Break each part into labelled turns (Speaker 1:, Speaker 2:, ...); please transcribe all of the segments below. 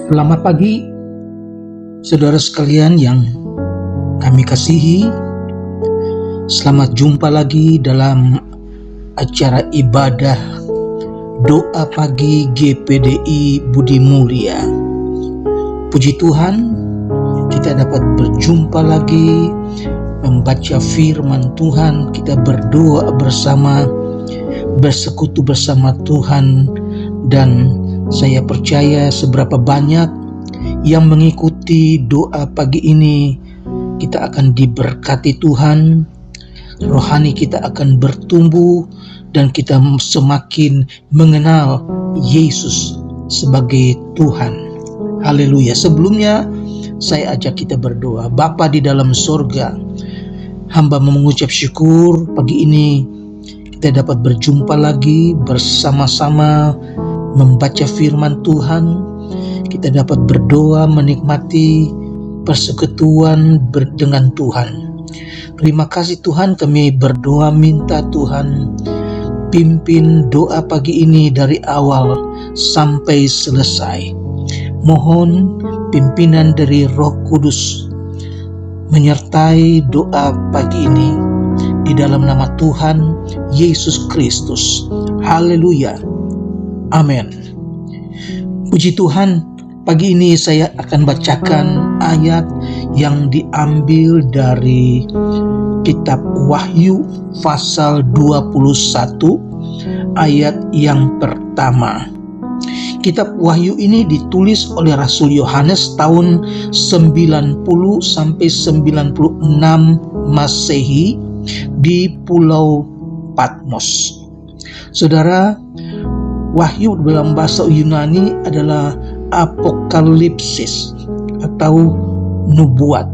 Speaker 1: Selamat pagi, saudara sekalian yang kami kasihi. Selamat jumpa lagi dalam acara ibadah doa pagi GPDI Budi Mulia. Puji Tuhan, kita dapat berjumpa lagi, membaca firman Tuhan, kita berdoa bersama, bersekutu bersama Tuhan. Dan saya percaya seberapa banyak yang mengikuti doa pagi ini, kita akan diberkati Tuhan, rohani kita akan bertumbuh, dan kita semakin mengenal Yesus sebagai Tuhan. Haleluya. Sebelumnya saya ajak kita berdoa. Bapa di dalam surga, hamba mengucap syukur pagi ini kita dapat berjumpa lagi bersama-sama membaca firman Tuhan. Kita dapat berdoa, menikmati persekutuan dengan Tuhan. Terima kasih Tuhan, kami berdoa minta Tuhan pimpin doa pagi ini dari awal sampai selesai. Mohon pimpinan dari Roh Kudus menyertai doa pagi ini di dalam nama Tuhan Yesus Kristus. Haleluya. Amin. Puji Tuhan, pagi ini saya akan bacakan ayat yang diambil dari kitab Wahyu pasal 21 ayat yang pertama. Kitab Wahyu ini ditulis oleh Rasul Yohanes tahun 90 sampai 96 Masehi di Pulau Patmos. Saudara, Wahyu dalam bahasa Yunani adalah apokalipsis atau nubuat.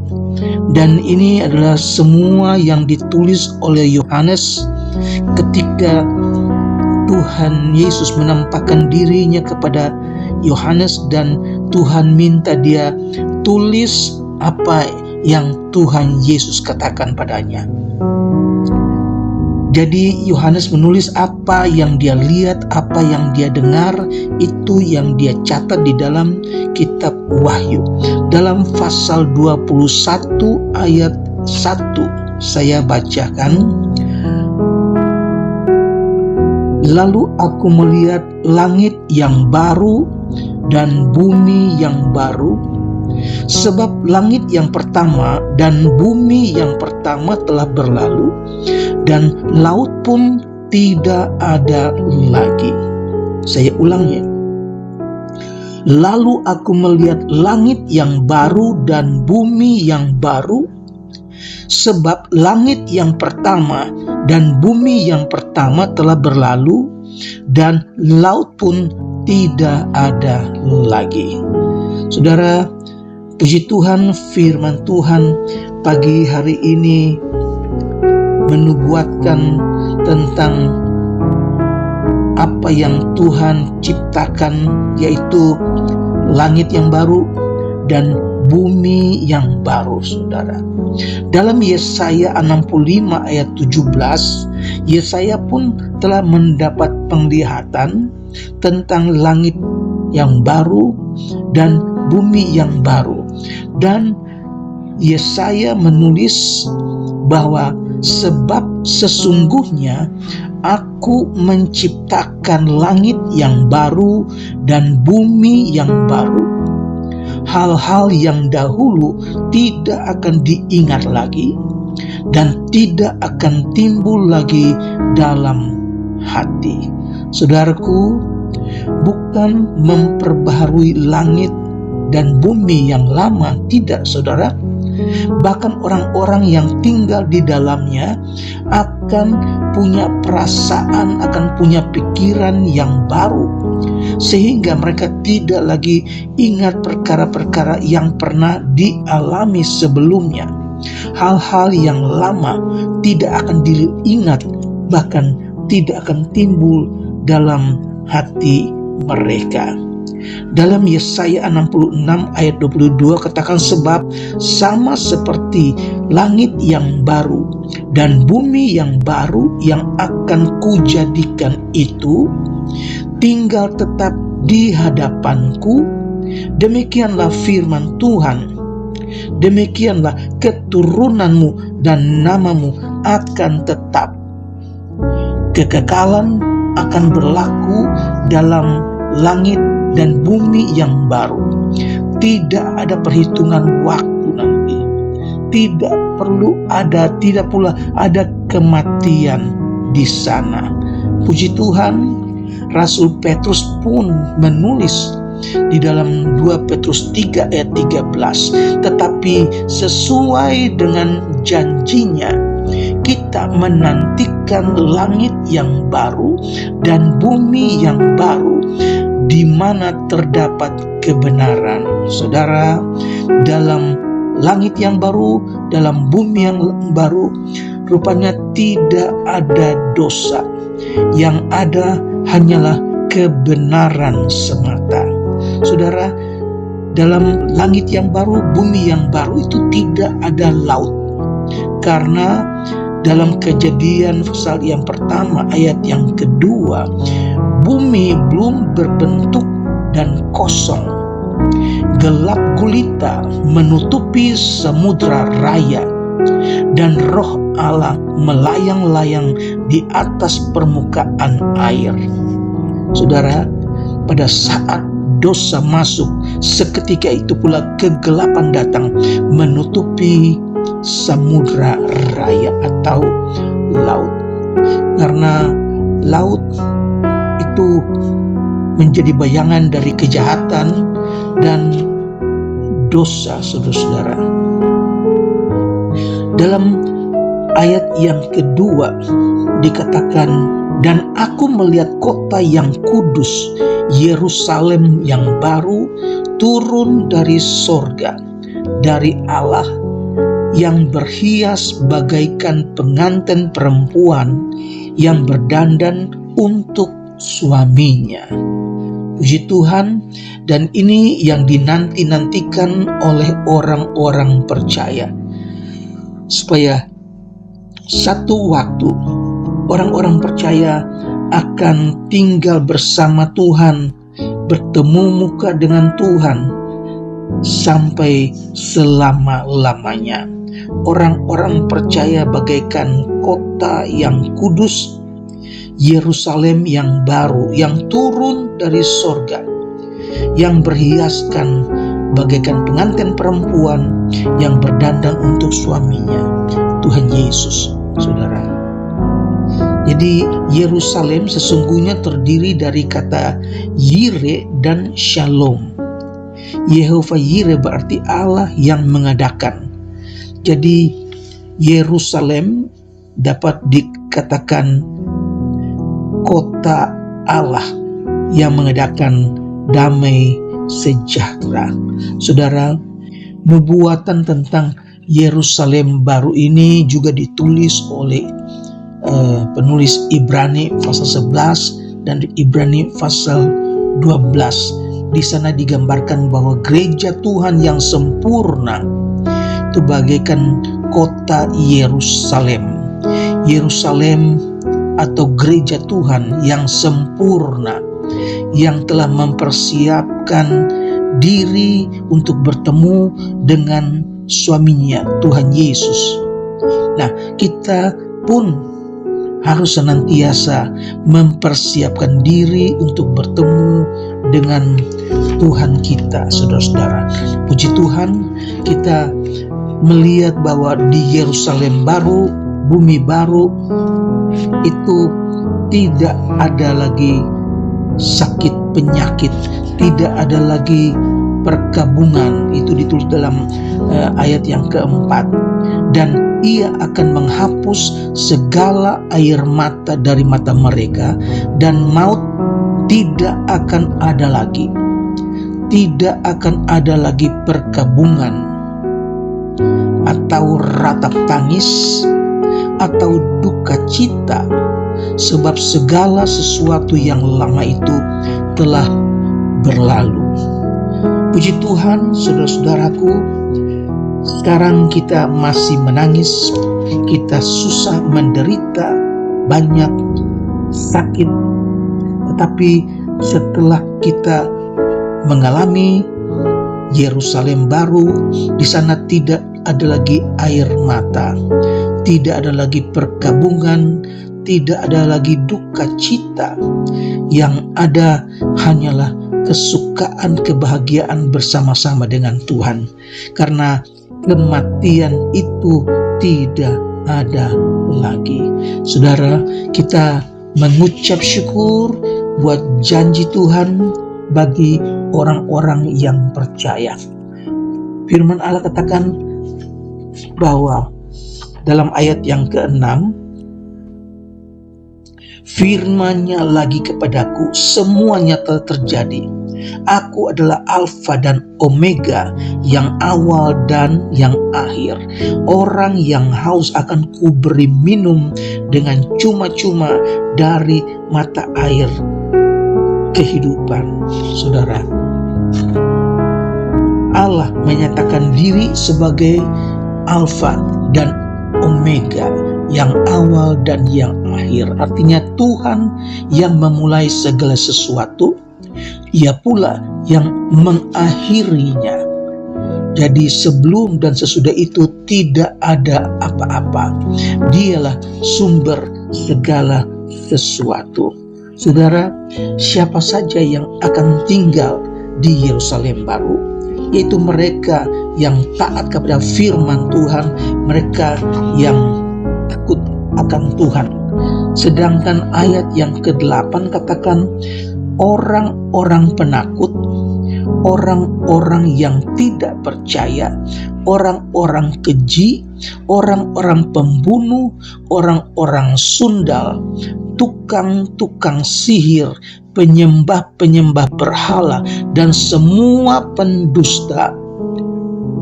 Speaker 1: Dan ini adalah semua yang ditulis oleh Yohanes ketika Tuhan Yesus menampakkan dirinya kepada Yohanes, dan Tuhan minta dia tulis apa yang Tuhan Yesus katakan padanya. Jadi Yohanes menulis apa yang dia lihat, apa yang dia dengar, itu yang dia catat di dalam kitab Wahyu. Dalam pasal 21 ayat 1 saya bacakan. Lalu aku melihat langit yang baru dan bumi yang baru, sebab langit yang pertama dan bumi yang pertama telah berlalu, dan laut pun tidak ada lagi. Saya ulangi. Lalu aku melihat langit yang baru dan bumi yang baru, sebab langit yang pertama dan bumi yang pertama telah berlalu, dan laut pun tidak ada lagi. Saudara, puji Tuhan, firman Tuhan pagi hari ini menubuatkan tentang apa yang Tuhan ciptakan, yaitu langit yang baru dan bumi yang baru, saudara. Dalam Yesaya 65 ayat 17, Yesaya pun telah mendapat penglihatan tentang langit yang baru dan bumi yang baru. Dan Yesaya menulis bahwa sebab sesungguhnya aku menciptakan langit yang baru dan bumi yang baru. Hal-hal yang dahulu tidak akan diingat lagi dan tidak akan timbul lagi dalam hati. Saudaraku, bukan memperbaharui langit dan bumi yang lama, tidak saudara. Bahkan orang-orang yang tinggal di dalamnya akan punya perasaan, akan punya pikiran yang baru, sehingga mereka tidak lagi ingat perkara-perkara yang pernah dialami sebelumnya. Hal-hal yang lama tidak akan diingat, bahkan tidak akan timbul dalam hati mereka. Dalam Yesaya 66 ayat 22 katakan, sebab sama seperti langit yang baru dan bumi yang baru yang akan kujadikan itu tinggal tetap di hadapanku, Demikianlah firman Tuhan. Demikianlah keturunanmu dan namamu akan tetap. Kekekalan akan berlaku dalam langit dan bumi yang baru. Tidak ada perhitungan waktu nanti. Tidak pula ada kematian di sana. Puji Tuhan, Rasul Petrus pun menulis di dalam 2 Petrus 3 ayat 13, tetapi sesuai dengan janjinya kita menantikan langit yang baru dan bumi yang baru di mana terdapat kebenaran. Saudara, dalam langit yang baru, dalam bumi yang baru, rupanya tidak ada dosa. Yang ada hanyalah kebenaran semata. Saudara, dalam langit yang baru, bumi yang baru itu tidak ada laut. Karena dalam Kejadian pasal yang pertama ayat yang kedua, bumi belum berbentuk dan kosong. Gelap gulita menutupi samudra raya, dan roh Allah melayang-layang di atas permukaan air. Saudara, pada saat dosa masuk, seketika itu pula kegelapan datang menutupi samudra raya atau laut. Karena laut itu menjadi bayangan dari kejahatan dan dosa, saudara-saudara. Dalam ayat yang kedua dikatakan, dan aku melihat kota yang kudus, Yerusalem yang baru, turun dari sorga, dari Allah, yang berhias bagaikan pengantin perempuan yang berdandan untuk suaminya. Puji Tuhan, dan ini yang dinanti-nantikan oleh orang-orang percaya. Supaya satu waktu orang-orang percaya akan tinggal bersama Tuhan, bertemu muka dengan Tuhan sampai selama-lamanya. Orang-orang percaya bagaikan kota yang kudus, Yerusalem yang baru, yang turun dari sorga, yang berhiaskan bagaikan pengantin perempuan yang berdandan untuk suaminya, Tuhan Yesus, saudara. Jadi Yerusalem sesungguhnya terdiri dari kata Yire dan Shalom. Yehova Yire berarti Allah yang mengadakan. Jadi Yerusalem dapat dikatakan kota Allah yang mengadakan damai sejahtera. Saudara, nubuatan tentang Yerusalem baru ini juga ditulis oleh penulis Ibrani pasal 11 dan Ibrani pasal 12. Di sana digambarkan bahwa gereja Tuhan yang sempurna itu bagaikan kota Yerusalem. Yerusalem atau gereja Tuhan yang sempurna, yang telah mempersiapkan diri untuk bertemu dengan suaminya, Tuhan Yesus. Nah, kita pun harus senantiasa mempersiapkan diri untuk bertemu dengan Tuhan kita, saudara-saudara. Puji Tuhan, kita melihat bahwa di Yerusalem baru, bumi baru, itu tidak ada lagi sakit penyakit, tidak ada lagi perkabungan. Itu ditulis dalam ayat yang keempat. Dan ia akan menghapus segala air mata dari mata mereka, dan maut tidak akan ada lagi. Tidak akan ada lagi perkabungan atau ratap tangis atau duka cita, sebab segala sesuatu yang lama itu telah berlalu. Puji Tuhan, saudara-saudaraku, sekarang kita masih menangis, kita susah, menderita, banyak sakit. Tetapi setelah kita mengalami Yerusalem baru. Di sana tidak ada lagi air mata, tidak ada lagi perkabungan, tidak ada lagi duka cita. Yang ada hanyalah kesukaan, kebahagiaan bersama-sama dengan Tuhan. Karena kematian itu tidak ada lagi. Saudara, kita mengucap syukur buat janji Tuhan bagi orang-orang yang percaya. Firman Allah katakan bahwa dalam ayat yang ke-6, firman-Nya lagi kepadaku, semuanya telah terjadi. Aku adalah Alfa dan Omega, yang awal dan yang akhir. Orang yang haus akan kuberi minum dengan cuma-cuma dari mata air kehidupan. Saudara, Allah menyatakan diri sebagai Alfa dan Omega, yang awal dan yang akhir. Artinya Tuhan yang memulai segala sesuatu, Ia pula yang mengakhirinya. Jadi sebelum dan sesudah itu tidak ada apa-apa. Dialah sumber segala sesuatu. Saudara, siapa saja yang akan tinggal di Yerusalem baru? Yaitu mereka yang taat kepada firman Tuhan, mereka yang takut akan Tuhan. Sedangkan ayat yang ke-8 katakan, orang-orang penakut, orang-orang yang tidak percaya, orang-orang keji, orang-orang pembunuh, orang-orang sundal, tukang-tukang sihir, penyembah-penyembah berhala, dan semua pendusta,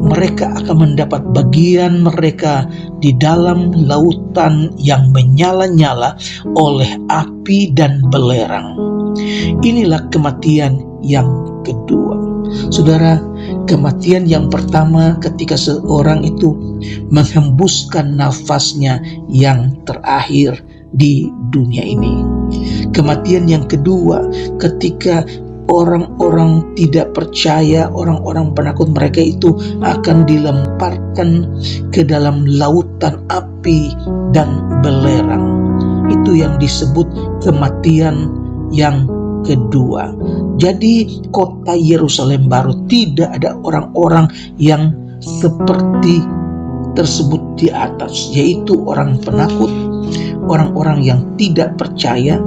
Speaker 1: mereka akan mendapat bagian mereka di dalam lautan yang menyala-nyala oleh api dan belerang. Inilah kematian yang kedua. Saudara, kematian yang pertama ketika seorang itu menghembuskan nafasnya yang terakhir di dunia ini. Kematian yang kedua ketika orang-orang tidak percaya, orang-orang penakut, mereka itu akan dilemparkan ke dalam lautan api dan belerang. Itu yang disebut kematian yang kedua. Jadi kota Yerusalem baru tidak ada orang-orang yang seperti tersebut di atas, yaitu orang penakut, orang-orang yang tidak percaya,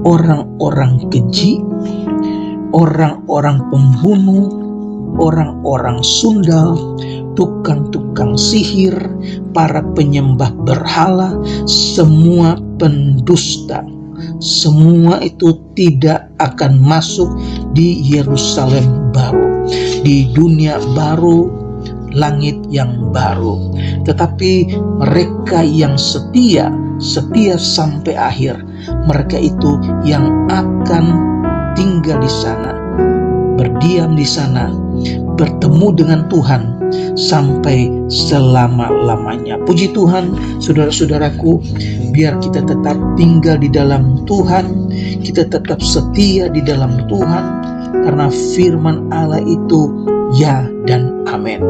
Speaker 1: orang-orang keji, orang-orang pembunuh, orang-orang sundal, tukang-tukang sihir, para penyembah berhala, semua pendusta. Semua itu tidak akan masuk di Yerusalem baru, di dunia baru, langit yang baru. Tetapi mereka yang setia sampai akhir, mereka itu yang akan tinggal di sana, berdiam di sana, bertemu dengan Tuhan sampai selama-lamanya. Puji Tuhan, saudara-saudaraku, biar kita tetap tinggal di dalam Tuhan, kita tetap setia di dalam Tuhan, karena firman Allah itu ya dan amin.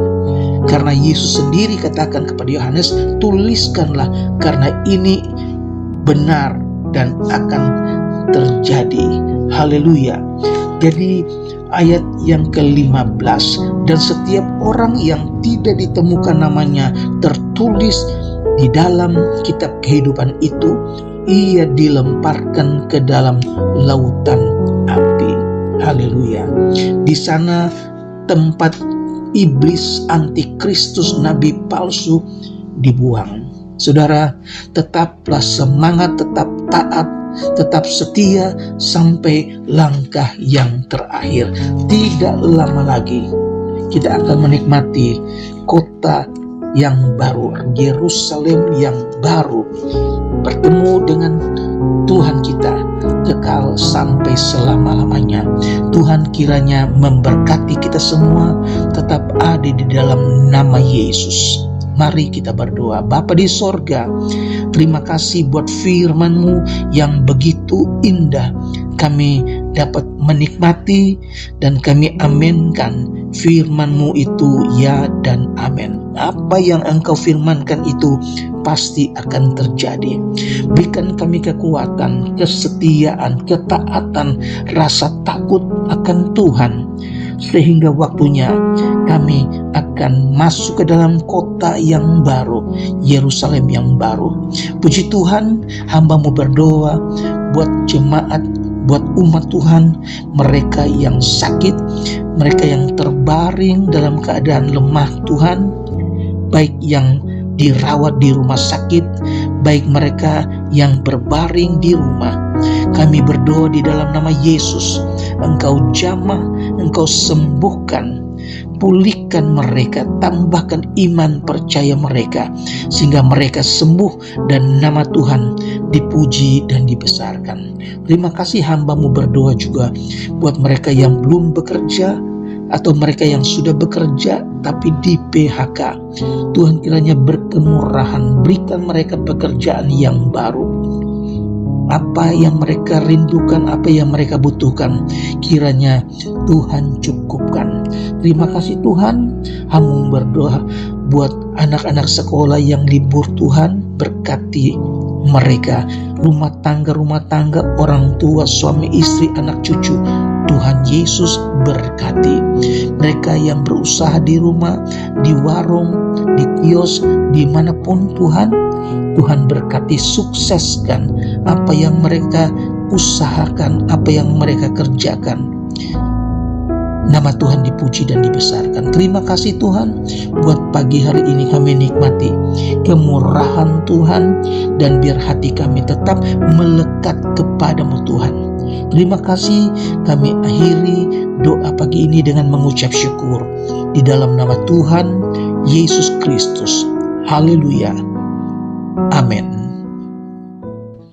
Speaker 1: Karena Yesus sendiri katakan kepada Yohanes, tuliskanlah karena ini benar dan akan terjadi. Haleluya. Jadi ayat yang ke-15, dan setiap orang yang tidak ditemukan namanya tertulis di dalam kitab kehidupan itu, ia dilemparkan ke dalam lautan api. Haleluya. Di sana tempat iblis, antikristus, nabi palsu dibuang. Saudara, tetaplah semangat, tetap taat, tetap setia sampai langkah yang terakhir. Tidak lama lagi kita akan menikmati kota yang baru, Yerusalem yang baru, bertemu dengan Tuhan kita kekal sampai selama-lamanya. Tuhan kiranya memberkati kita semua, tetap ada di dalam nama Yesus. Mari kita berdoa. Bapa di sorga, terima kasih buat firman-Mu yang begitu indah. Kami dapat menikmati dan kami aminkan Firman-Mu itu ya dan amin. Apa yang Engkau firmankan itu pasti akan terjadi. Berikan kami kekuatan, kesetiaan, ketaatan, rasa takut akan Tuhan, sehingga waktunya kami akan masuk ke dalam kota yang baru, Yerusalem yang baru. Puji Tuhan, hamba-Mu berdoa buat jemaat, buat umat Tuhan, mereka yang sakit, mereka yang terbaring dalam keadaan lemah Tuhan, baik yang dirawat di rumah sakit, baik mereka yang berbaring di rumah. Kami berdoa di dalam nama Yesus, Engkau jamah, Engkau sembuhkan, pulihkan mereka, tambahkan iman percaya mereka, sehingga mereka sembuh dan nama Tuhan dipuji dan dibesarkan. Terima kasih, hamba-Mu berdoa juga buat mereka yang belum bekerja, atau mereka yang sudah bekerja tapi di PHK. Tuhan kiranya berkemurahan, berikan mereka pekerjaan yang baru. Apa yang mereka rindukan, apa yang mereka butuhkan, kiranya Tuhan cukupkan. Terima kasih Tuhan, hamba berdoa buat anak-anak sekolah yang libur Tuhan, berkati mereka, rumah tangga, orang tua, suami, istri, anak cucu. Tuhan Yesus berkati mereka yang berusaha di rumah, di warung, di kios, dimanapun Tuhan. Tuhan berkati, sukseskan apa yang mereka usahakan, apa yang mereka kerjakan. Nama Tuhan dipuji dan dibesarkan. Terima kasih Tuhan, buat pagi hari ini kami nikmati kemurahan Tuhan, dan biar hati kami tetap melekat kepadamu Tuhan. Terima kasih, kami akhiri doa pagi ini dengan mengucap syukur di dalam nama Tuhan Yesus Kristus. Haleluya. Amin.